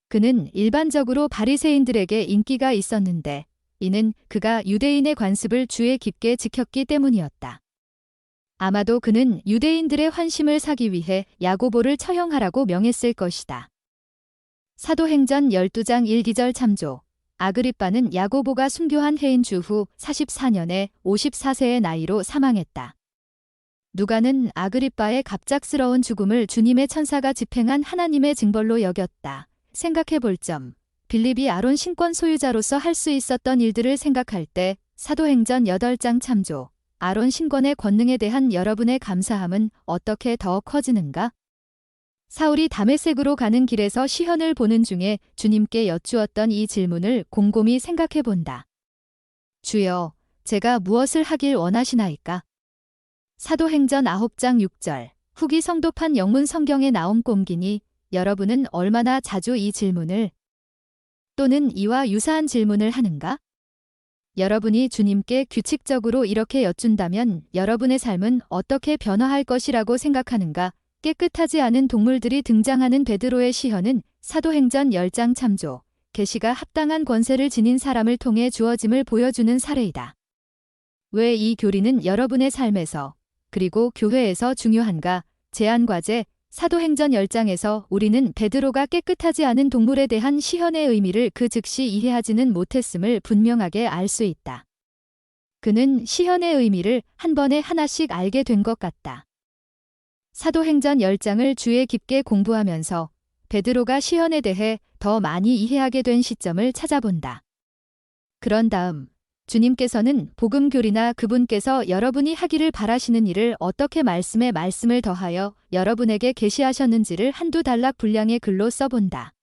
그는 일반적으로 바리새인들에게 인기가 있었는데 이는 그가 유대인의 관습을 주에 깊게 지켰기 때문이었다. 아마도 그는 유대인들의 환심을 사기 위해 야고보를 처형하라고 명했을 것이다. 사도행전 12장 1, 2절 참조. 아그리빠는 야고보가 순교한 해인 주후 44년에 54세의 나이로 사망했다. 누가는 아그리빠의 갑작스러운 죽음을 주님의 천사가 집행한 하나님의 징벌로 여겼다. 생각해 볼 점. 빌립이 아론 신권 소유자로서 할 수 있었던 일들을 생각할 때 사도행전 8장 참조. 아론 신권의 권능에 대한 여러분의 감사함은 어떻게 더 커지는가? 사울이 다메섹으로 가는 길에서 시현을 보는 중에 주님께 여쭈었던 이 질문을 곰곰이 생각해 본다. 주여, 제가 무엇을 하길 원하시나이까? 사도행전 9장 6절. 후기 성도판 영문 성경에 나온 꼼기니 여러분은 얼마나 자주 이 질문을 또는 이와 유사한 질문을 하는가? 여러분이 주님께 규칙적으로 이렇게 여쭌다면 여러분의 삶은 어떻게 변화할 것이라고 생각하는가? 깨끗하지 않은 동물들이 등장하는 베드로의 시현은 사도행전 10장 참조. 계시가 합당한 권세를 지닌 사람을 통해 주어짐을 보여주는 사례이다. 왜 이 교리는 여러분의 삶에서 그리고 교회에서 중요한가? 제안과제, 사도행전 10장에서 우리는 베드로가 깨끗하지 않은 동물에 대한 시현의 의미를 그 즉시 이해하지는 못했음을 분명하게 알 수 있다. 그는 시현의 의미를 한 번에 하나씩 알게 된 것 같다. 사도행전 10장을 주에 깊게 공부하면서 베드로가 시현에 대해 더 많이 이해하게 된 시점을 찾아본다. 그런 다음 주님께서는 복음교리나 그분께서 여러분이 하기를 바라시는 일을 어떻게 말씀에 말씀을 더하여 여러분에게 계시하셨는지를 한두 단락 분량의 글로 써본다.